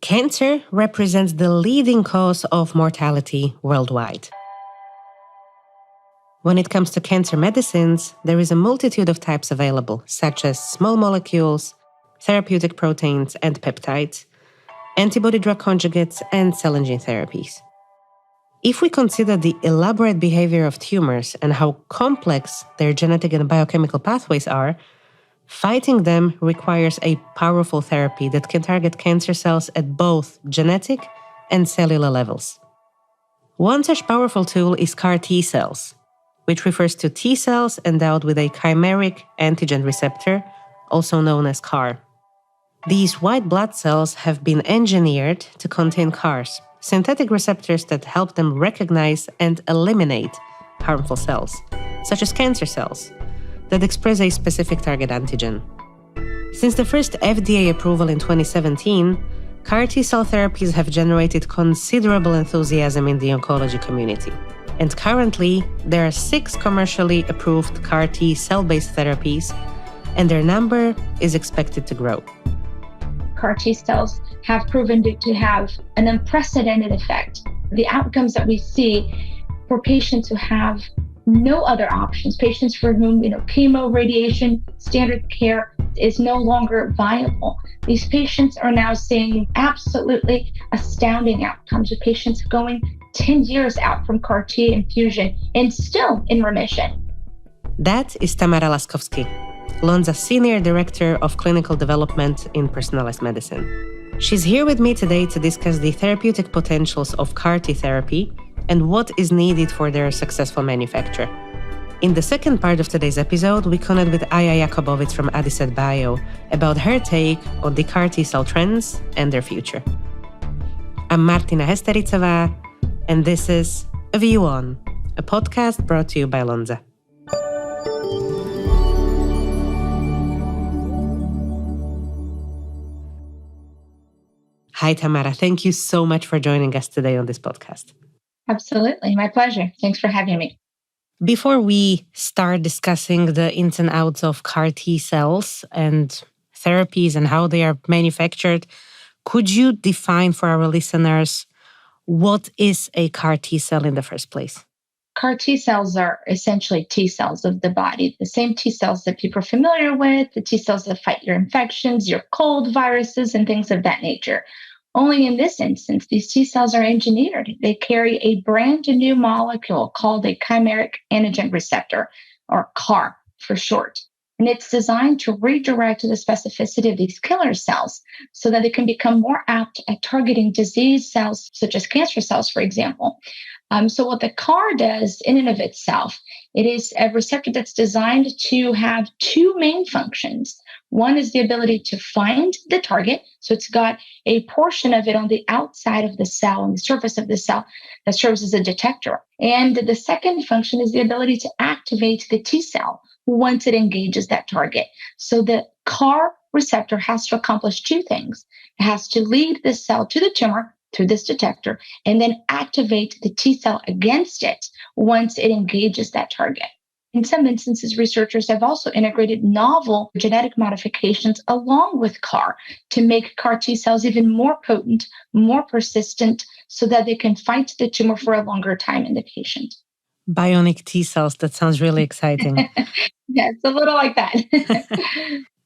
Cancer represents the leading cause of mortality worldwide. When it comes to cancer medicines, there is a multitude of types available, such as small molecules, therapeutic proteins and peptides, antibody-drug conjugates, and cell and gene therapies. If we consider the elaborate behavior of tumors and how complex their genetic and biochemical pathways are, fighting them requires a powerful therapy that can target cancer cells at both genetic and cellular levels. One such powerful tool is CAR T cells, which refers to T cells endowed with a chimeric antigen receptor, also known as CAR. These white blood cells have been engineered to contain CARs, synthetic receptors that help them recognize and eliminate harmful cells, such as cancer cells, that express a specific target antigen. Since the first FDA approval in 2017, CAR T-cell therapies have generated considerable enthusiasm in the oncology community. And currently, there are 6 commercially approved CAR T cell-based therapies, and their number is expected to grow. CAR T cells have proven to have an unprecedented effect. The outcomes that we see for patients who have no other options, patients for whom chemo, radiation, standard care is no longer viable. These patients are now seeing absolutely astounding outcomes, with patients going 10 years out from CAR T infusion and still in remission. That is Tamara Laskowski, Lonza's Senior Director of Clinical Development in Personalized Medicine. She's here with me today to discuss the therapeutic potentials of CAR T therapy and what is needed for their successful manufacture. In the second part of today's episode, we connect with Aya Jakobovits from Attest Bio about her take on the CAR T cell trends and their future. I'm Martina Hestericová, and this is A View On, a podcast brought to you by Lonza. Hi, Tamara. Thank you so much for joining us today on this podcast. Absolutely. My pleasure. Thanks for having me. Before we start discussing the ins and outs of CAR T cells and therapies and how they are manufactured, could you define for our listeners what is a CAR T cell in the first place? CAR T cells are essentially T cells of the body, the same T cells that people are familiar with, the T cells that fight your infections, your cold, viruses, and things of that nature. Only in this instance, these T cells are engineered. They carry a brand new molecule called a chimeric antigen receptor, or CAR for short. And it's designed to redirect the specificity of these killer cells so that they can become more apt at targeting disease cells, such as cancer cells, for example. So what the CAR does in and of itself, it is a receptor that's designed to have 2 main functions. One is the ability to find the target. So it's got a portion of it on the outside of the cell, on the surface of the cell, that serves as a detector. And the second function is the ability to activate the T cell once it engages that target. So the CAR receptor has to accomplish 2 things. It has to lead the cell to the tumor through this detector, and then activate the T cell against it once it engages that target. In some instances, researchers have also integrated novel genetic modifications along with CAR to make CAR T cells even more potent, more persistent, so that they can fight the tumor for a longer time in the patient. Bionic T cells, that sounds really exciting. Yeah, it's a little like that.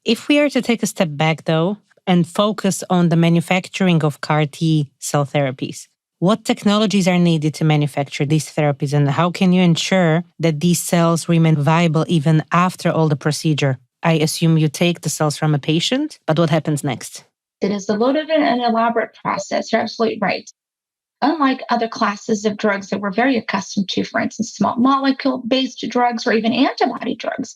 If we are to take a step back, though, and focus on the manufacturing of CAR T cell therapies, what technologies are needed to manufacture these therapies, and how can you ensure that these cells remain viable even after all the procedure? I assume you take the cells from a patient, but what happens next? It is a loaded and elaborate process. You're absolutely right. Unlike other classes of drugs that we're very accustomed to, for instance, small molecule-based drugs or even antibody drugs,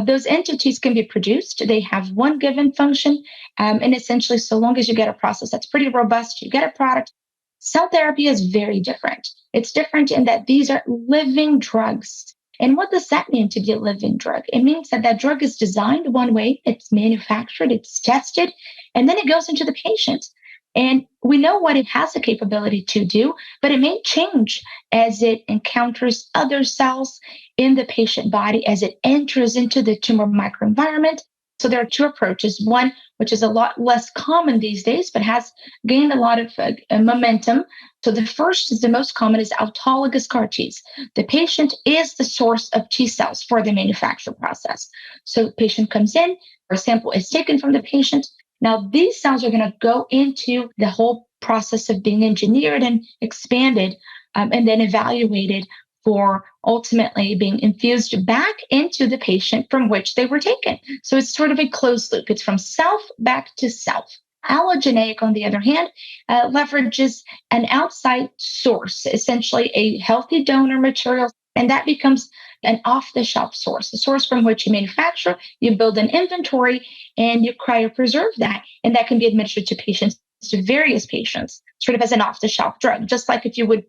those entities can be produced. They have one given function, and essentially, so long as you get a process that's pretty robust, you get a product. Cell therapy is very different. It's different in that these are living drugs. And what does that mean to be a living drug? It means that that drug is designed one way, it's manufactured, it's tested, and then it goes into the patient. And we know what it has the capability to do, but it may change as it encounters other cells in the patient body, as it enters into the tumor microenvironment, So there are two approaches. One, which is a lot less common these days, but has gained a lot of momentum. So the first is the most common is autologous CAR Ts. The patient is the source of T cells for the manufacture process. So the patient comes in, a sample is taken from the patient. Now these cells are going to go into the whole process of being engineered and expanded and then evaluated for ultimately being infused back into the patient from which they were taken. So it's sort of a closed loop. It's from self back to self. Allogeneic, on the other hand, leverages an outside source, essentially a healthy donor material, and that becomes an off-the-shelf source, a source from which you manufacture, you build an inventory, and you cryopreserve that, and that can be administered to patients, to various patients, sort of as an off-the-shelf drug, just like if you would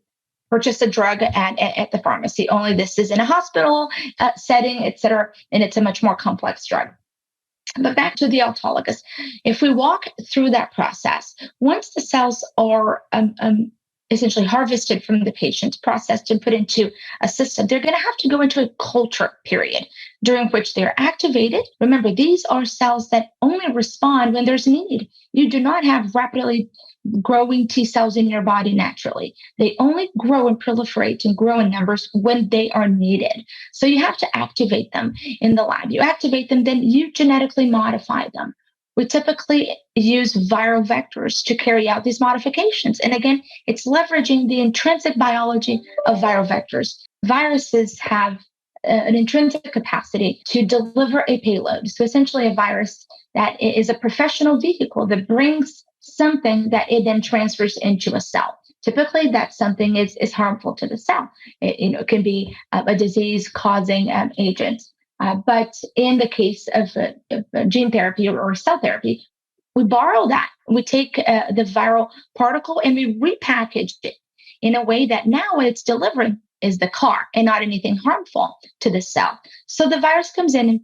purchase a drug at the pharmacy, only this is in a hospital setting, et cetera, and it's a much more complex drug. But back to the autologous. If we walk through that process, once the cells are essentially harvested from the patient, processed and put into a system, they're going to have to go into a culture period during which they're activated. Remember, these are cells that only respond when there's need. You do not have rapidly growing T cells in your body naturally. They only grow and proliferate and grow in numbers when they are needed. So you have to activate them in the lab. You activate them, then you genetically modify them. We typically use viral vectors to carry out these modifications. And again, it's leveraging the intrinsic biology of viral vectors. Viruses have an intrinsic capacity to deliver a payload. So essentially a virus that is a professional vehicle that brings something that it then transfers into a cell. Typically, that something is harmful to the cell. It can be a disease-causing agent. But in the case of gene therapy or cell therapy, we borrow that. We take the viral particle and we repackage it in a way that now what it's delivering is the CAR and not anything harmful to the cell. So the virus comes in and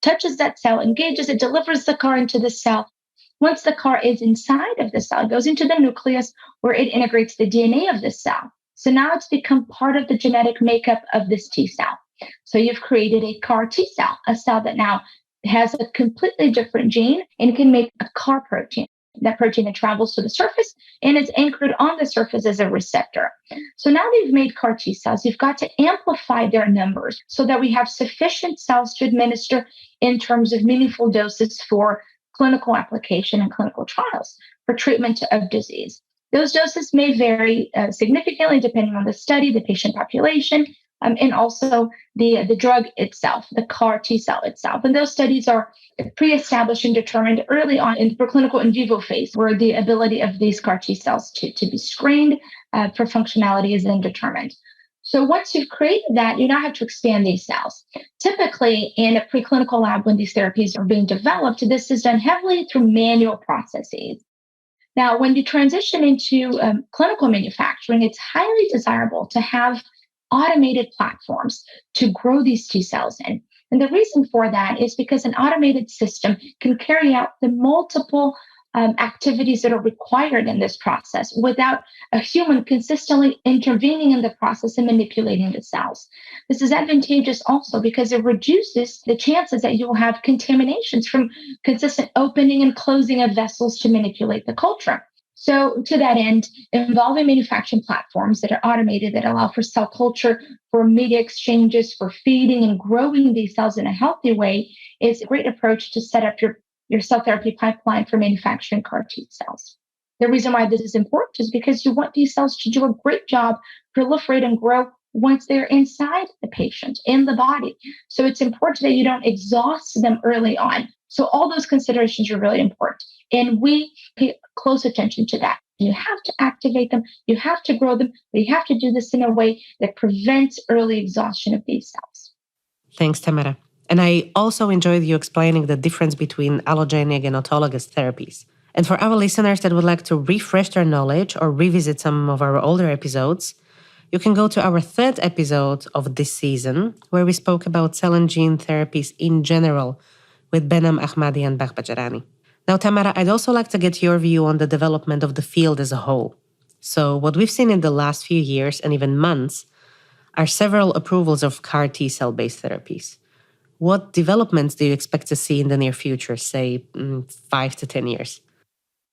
touches that cell, engages it, delivers the CAR into the cell. Once the CAR is inside of the cell, it goes into the nucleus where it integrates the DNA of the cell. So now it's become part of the genetic makeup of this T cell. So you've created a CAR T cell, a cell that now has a completely different gene and can make a CAR protein. That protein that travels to the surface and is anchored on the surface as a receptor. So now they've made CAR T cells. You've got to amplify their numbers so that we have sufficient cells to administer in terms of meaningful doses for clinical application and clinical trials for treatment of disease. Those doses may vary significantly depending on the study, the patient population, and also the drug itself, the CAR T cell itself. And those studies are pre-established and determined early on in the preclinical in vivo phase, where the ability of these CAR T cells to be screened for functionality is then determined. So once you've created that, you now have to expand these cells. Typically, in a preclinical lab, when these therapies are being developed, this is done heavily through manual processes. Now, when you transition into clinical manufacturing, it's highly desirable to have automated platforms to grow these T cells in. And the reason for that is because an automated system can carry out the multiple activities that are required in this process without a human consistently intervening in the process and manipulating the cells. This is advantageous also because it reduces the chances that you will have contaminations from consistent opening and closing of vessels to manipulate the culture. So to that end, involving manufacturing platforms that are automated, that allow for cell culture, for media exchanges, for feeding and growing these cells in a healthy way is a great approach to set up your cell therapy pipeline for manufacturing CAR T cells. The reason why this is important is because you want these cells to do a great job, proliferate and grow once they're inside the patient, in the body. So it's important that you don't exhaust them early on. So all those considerations are really important. And we pay close attention to that. You have to activate them, you have to grow them, but you have to do this in a way that prevents early exhaustion of these cells. Thanks, Tamara. And I also enjoyed you explaining the difference between allogenic and autologous therapies. And for our listeners that would like to refresh their knowledge or revisit some of our older episodes, you can go to our third episode of this season, where we spoke about cell and gene therapies in general with Behnam Ahmadi and Bahbajarani. Now, Tamara, I'd also like to get your view on the development of the field as a whole. So what we've seen in the last few years and even months are several approvals of CAR T cell-based therapies. What developments do you expect to see in the near future, say 5 to 10 years?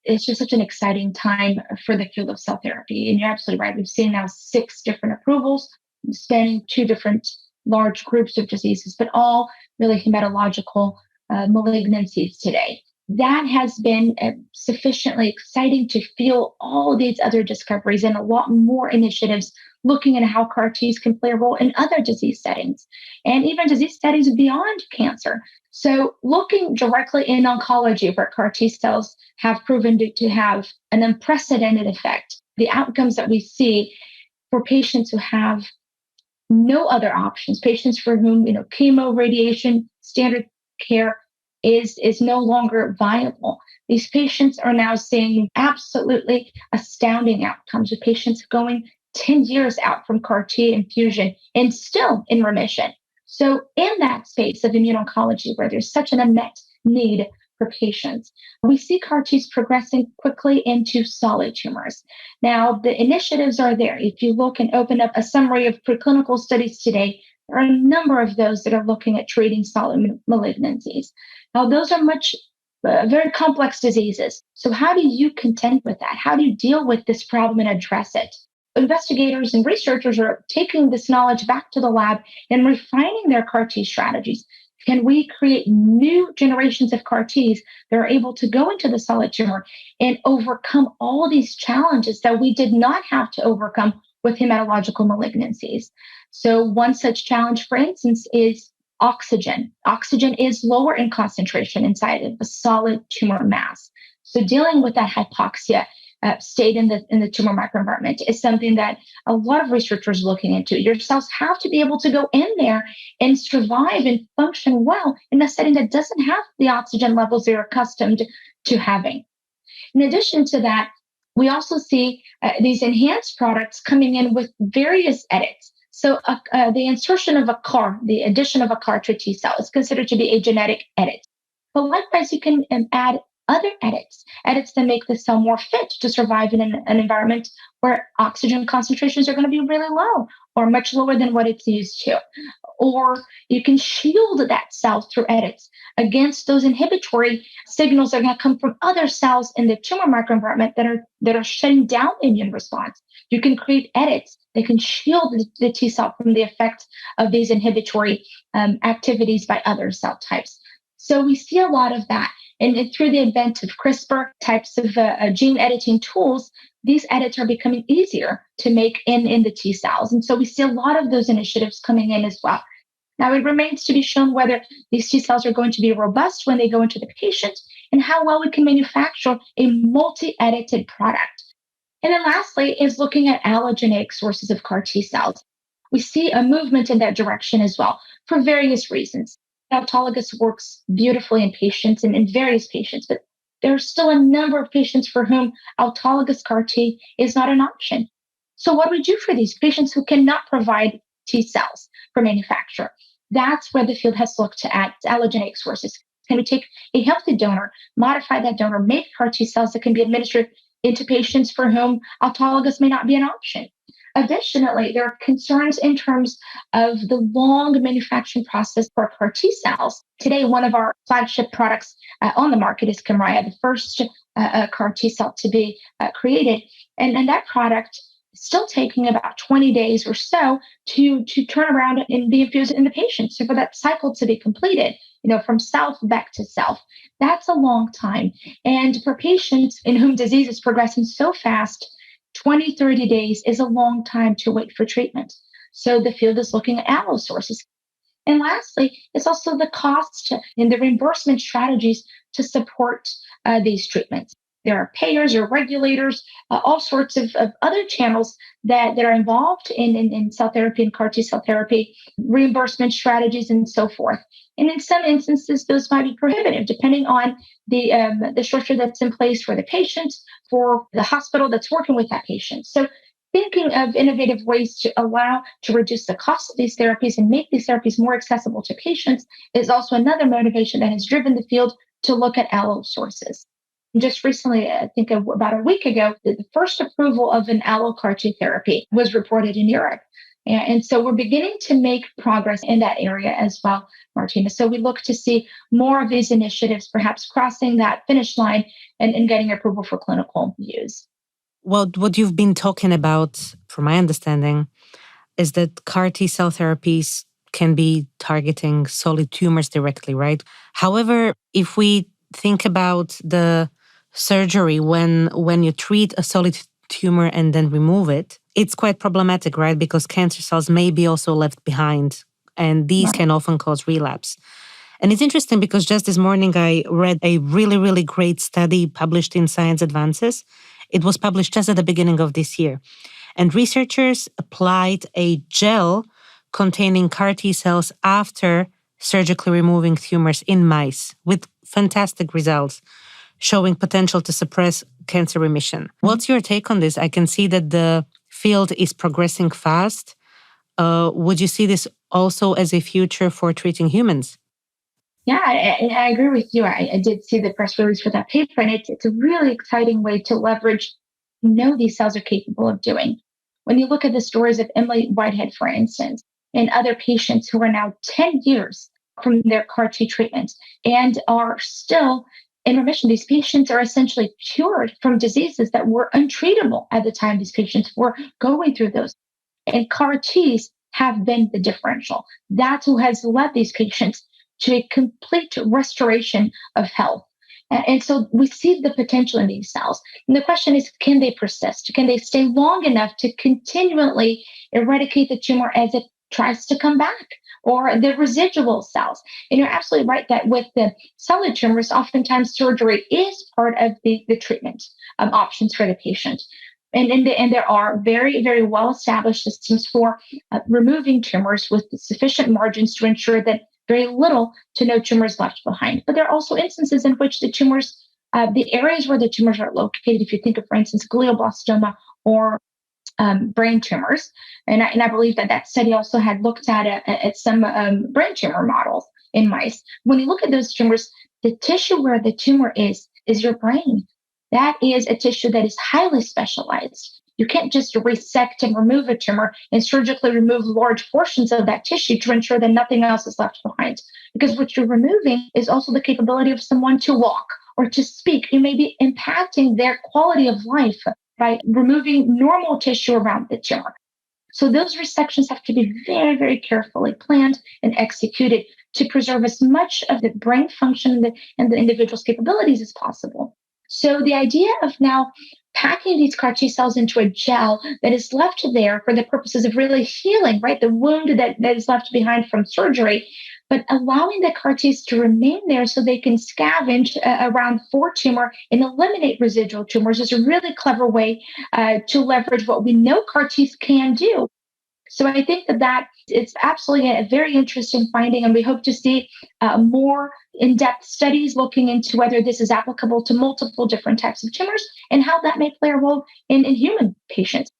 It's just such an exciting time for the field of cell therapy. And you're absolutely right. We've seen now 6 different approvals spanning 2 different large groups of diseases, but all really hematological malignancies today. That has been sufficiently exciting to fuel all these other discoveries and a lot more initiatives looking at how CAR Ts can play a role in other disease settings and even disease settings beyond cancer. So, looking directly in oncology, where CAR T cells have proven to have an unprecedented effect, the outcomes that we see for patients who have no other options, patients for whom chemo, radiation, standard care is no longer viable. These patients are now seeing absolutely astounding outcomes with patients going 10 years out from CAR T infusion and still in remission. So, in that space of immuno-oncology, where there's such an unmet need for patients, we see CAR Ts progressing quickly into solid tumors. Now, the initiatives are there. If you look and open up a summary of preclinical studies today, there are a number of those that are looking at treating solid malignancies. Now, those are very complex diseases. So, how do you contend with that? How do you deal with this problem and address it? Investigators and researchers are taking this knowledge back to the lab and refining their CAR T strategies. Can we create new generations of CAR Ts that are able to go into the solid tumor and overcome all these challenges that we did not have to overcome with hematological malignancies? So, one such challenge, for instance, is oxygen. Oxygen is lower in concentration inside of a solid tumor mass. So, dealing with that hypoxia state in the tumor microenvironment is something that a lot of researchers are looking into. Your cells have to be able to go in there and survive and function well in a setting that doesn't have the oxygen levels they're accustomed to having. In addition to that, we also see these enhanced products coming in with various edits. So the insertion of a CAR, the addition of a CAR to a T cell is considered to be a genetic edit. But likewise, you can add other edits that make the cell more fit to survive in an environment where oxygen concentrations are going to be really low or much lower than what it's used to. Or you can shield that cell through edits against those inhibitory signals that are going to come from other cells in the tumor microenvironment that are shutting down the immune response. You can create edits that can shield the T cell from the effects of these inhibitory activities by other cell types. So we see a lot of that. And through the advent of CRISPR types of gene editing tools, these edits are becoming easier to make in the T cells. And so we see a lot of those initiatives coming in as well. Now, it remains to be shown whether these T cells are going to be robust when they go into the patient and how well we can manufacture a multi-edited product. And then lastly is looking at allogeneic sources of CAR T cells. We see a movement in that direction as well for various reasons. Autologous works beautifully in patients and in various patients, but there are still a number of patients for whom autologous CAR T is not an option. So what do we do for these patients who cannot provide T cells for manufacture? That's where the field has looked at allogeneic sources. Can we take a healthy donor, modify that donor, make CAR T cells that can be administered into patients for whom autologous may not be an option? Additionally, there are concerns in terms of the long manufacturing process for CAR T cells. Today, one of our flagship products on the market is Kymriah, the first CAR T cell to be created. And that product is still taking about 20 days or so to turn around and be infused in the patient. So for that cycle to be completed, from self back to self, that's a long time. And for patients in whom disease is progressing so fast, 20, 30 days is a long time to wait for treatment. So the field is looking at allo sources. And lastly, it's also the cost and the reimbursement strategies to support these treatments. There are payers or regulators, all sorts of other channels that are involved in cell therapy and CAR T cell therapy, reimbursement strategies, and so forth. And in some instances, those might be prohibitive, depending on the structure that's in place for the patient, for the hospital that's working with that patient. So thinking of innovative ways to reduce the cost of these therapies and make these therapies more accessible to patients is also another motivation that has driven the field to look at allo sources. Just recently, I think about a week ago, the first approval of an allo CAR T therapy was reported in Europe. And so we're beginning to make progress in that area as well, Martina. So we look to see more of these initiatives perhaps crossing that finish line and getting approval for clinical use. Well, what you've been talking about, from my understanding, is that CAR T cell therapies can be targeting solid tumors directly, right? However, if we think about the surgery when you treat a solid tumor and then remove it, it's quite problematic, right? Because cancer cells may be also left behind, and these can often cause relapse. And it's interesting because just this morning I read a really, really great study published in Science Advances. It was published just at the beginning of this year. And researchers applied a gel containing CAR T cells after surgically removing tumors in mice with fantastic results, showing potential to suppress cancer remission. What's your take on this? I can see that the field is progressing fast. Would you see this also as a future for treating humans? Yeah, I agree with you. I did see the press release for that paper, and it's a really exciting way to leverage these cells are capable of doing. When you look at the stories of Emily Whitehead, for instance, and other patients who are now 10 years from their CAR T treatment and are still in remission, these patients are essentially cured from diseases that were untreatable at the time these patients were going through those. And CAR Ts have been the differential. That's who has led these patients to a complete restoration of health. And so we see the potential in these cells. And the question is, can they persist? Can they stay long enough to continually eradicate the tumor as it tries to come back? Or the residual cells? And you're absolutely right that with the solid tumors, oftentimes surgery is part of the treatment options for the patient. And there are very, very well-established systems for removing tumors with sufficient margins to ensure that very little to no tumors left behind. But there are also instances in which the tumors, the areas where the tumors are located, if you think of, for instance, glioblastoma or brain tumors, and I believe that study also had looked at some brain tumor models in mice. When you look at those tumors, the tissue where the tumor is your brain. That is a tissue that is highly specialized. You can't just resect and remove a tumor and surgically remove large portions of that tissue to ensure that nothing else is left behind. Because what you're removing is also the capability of someone to walk or to speak. You may be impacting their quality of life by removing normal tissue around the tumor. So those resections have to be very, very carefully planned and executed to preserve as much of the brain function and the individual's capabilities as possible. So the idea of now packing these CAR T cells into a gel that is left there for the purposes of really healing, right, the wound that is left behind from surgery, but allowing the CAR Ts to remain there so they can scavenge around for tumor and eliminate residual tumors is a really clever way to leverage what we know CAR Ts can do. So I think that it's absolutely a very interesting finding, and we hope to see more in-depth studies looking into whether this is applicable to multiple different types of tumors and how that may play a role in human patients.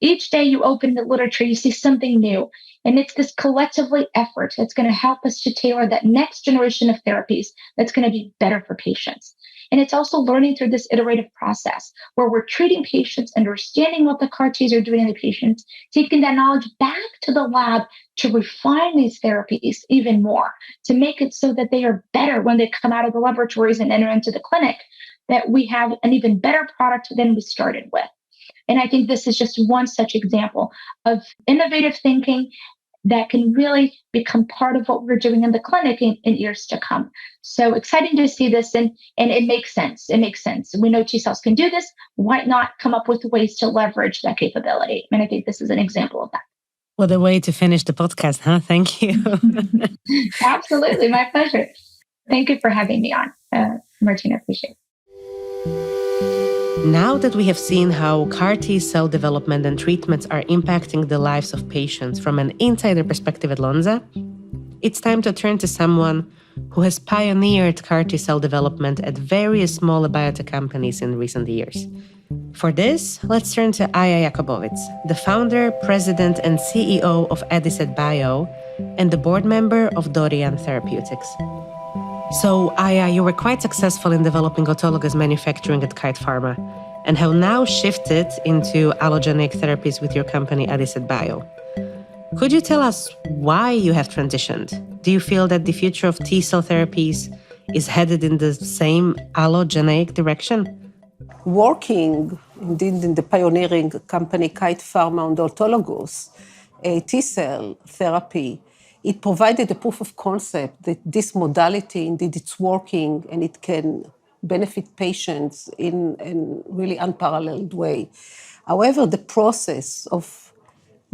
Each day you open the literature, you see something new. And it's this collectively effort that's going to help us to tailor that next generation of therapies that's going to be better for patients. And it's also learning through this iterative process where we're treating patients, understanding what the CAR Ts are doing in the patients, taking that knowledge back to the lab to refine these therapies even more, to make it so that they are better when they come out of the laboratories and enter into the clinic, that we have an even better product than we started with. And I think this is just one such example of innovative thinking that can really become part of what we're doing in the clinic in years to come. So exciting to see this, and it makes sense. It makes sense. We know T cells can do this. Why not come up with ways to leverage that capability? And I think this is an example of that. What a way to finish the podcast, huh? Thank you. Absolutely. My pleasure. Thank you for having me on, Martina. Appreciate it. Now that we have seen how CAR T cell development and treatments are impacting the lives of patients from an insider perspective at Lonza, it's time to turn to someone who has pioneered CAR T cell development at various smaller biotech companies in recent years. For this, let's turn to Aya Jakobovits, the founder, president, and CEO of Attest Bio and the board member of Dorian Therapeutics. So, Aya, you were quite successful in developing autologous manufacturing at Kite Pharma and have now shifted into allogenic therapies with your company, Attest Bio. Could you tell us why you have transitioned? Do you feel that the future of T-cell therapies is headed in the same allogeneic direction? Working, indeed, in the pioneering company Kite Pharma on the autologous T-cell therapy, it provided a proof of concept that this modality, indeed, it's working and it can benefit patients in a really unparalleled way. However, the process of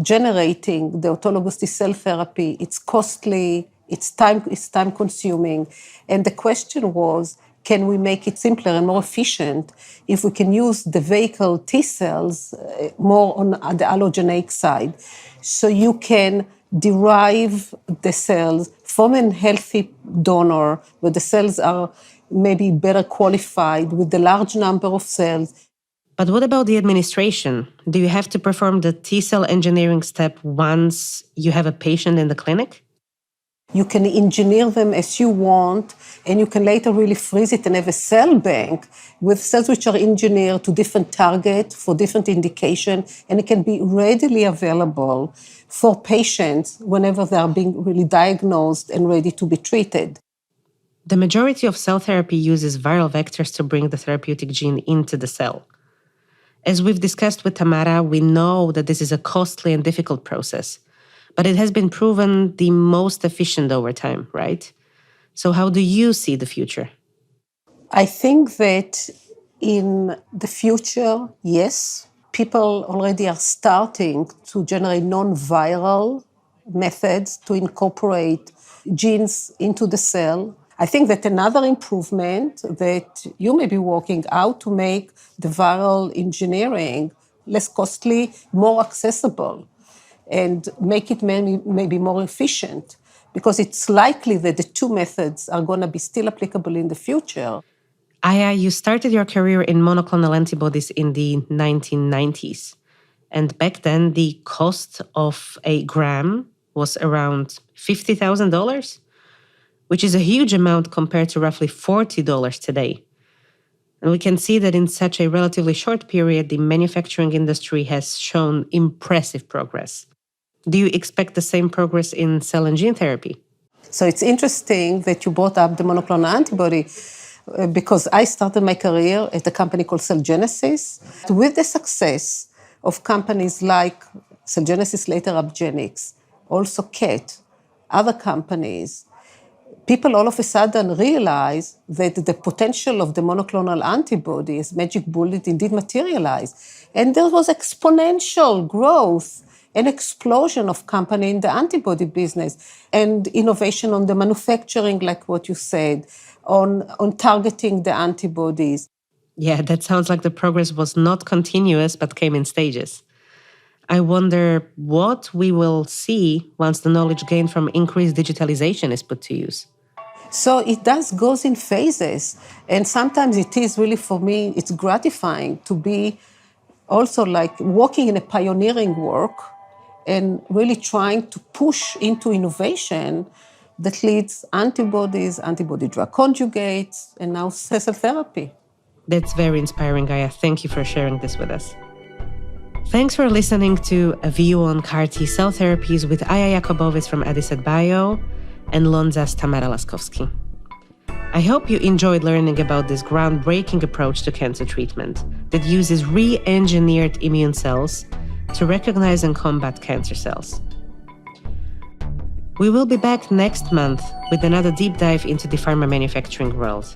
generating the autologous T-cell therapy, it's costly, it's time-consuming, and the question was, can we make it simpler and more efficient if we can use the vehicle T-cells more on the allogeneic side? So you can derive the cells from a healthy donor where the cells are maybe better qualified with the large number of cells. But what about the administration? Do you have to perform the T-cell engineering step once you have a patient in the clinic? You can engineer them as you want, and you can later really freeze it and have a cell bank with cells which are engineered to different targets for different indication, and it can be readily available for patients whenever they are being really diagnosed and ready to be treated. The majority of cell therapy uses viral vectors to bring the therapeutic gene into the cell. As we've discussed with Tamara, we know that this is a costly and difficult process, but it has been proven the most efficient over time, right? So how do you see the future? I think that in the future, yes, people already are starting to generate non-viral methods to incorporate genes into the cell. I think that another improvement that you may be working out to make the viral engineering less costly, more accessible, and make it maybe more efficient, because it's likely that the two methods are going to be still applicable in the future. Aya, you started your career in monoclonal antibodies in the 1990s. And back then, the cost of a gram was around $50,000, which is a huge amount compared to roughly $40 today. And we can see that in such a relatively short period, the manufacturing industry has shown impressive progress. Do you expect the same progress in cell and gene therapy? So it's interesting that you brought up the monoclonal antibody, because I started my career at a company called Cell Genesis. With the success of companies like Cell Genesis, later Upgenics, also CAT, other companies, people all of a sudden realize that the potential of the monoclonal antibody as magic bullet indeed materialized. And there was exponential growth and explosion of company in the antibody business and innovation on the manufacturing, like what you said, on targeting the antibodies. Yeah, that sounds like the progress was not continuous, but came in stages. I wonder what we will see once the knowledge gained from increased digitalization is put to use. So it goes in phases. And sometimes it is really, for me, it's gratifying to be also like working in a pioneering work and really trying to push into innovation that leads antibodies, antibody-drug conjugates, and now cell therapy. That's very inspiring, Aya. Thank you for sharing this with us. Thanks for listening to A View on CAR T-cell Therapies with Aya Jakobovits from Attest Bio and Lonza's Tamara Laskowski. I hope you enjoyed learning about this groundbreaking approach to cancer treatment that uses re-engineered immune cells to recognize and combat cancer cells. We will be back next month with another deep dive into the pharma manufacturing world.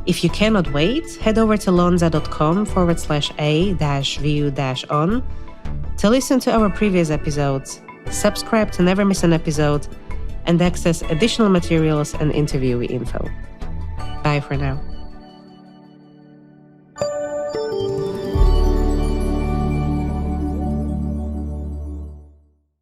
If you cannot wait, head over to lonza.com/a-view-on to listen to our previous episodes, subscribe to never miss an episode, and access additional materials and interviewee info. Bye for now.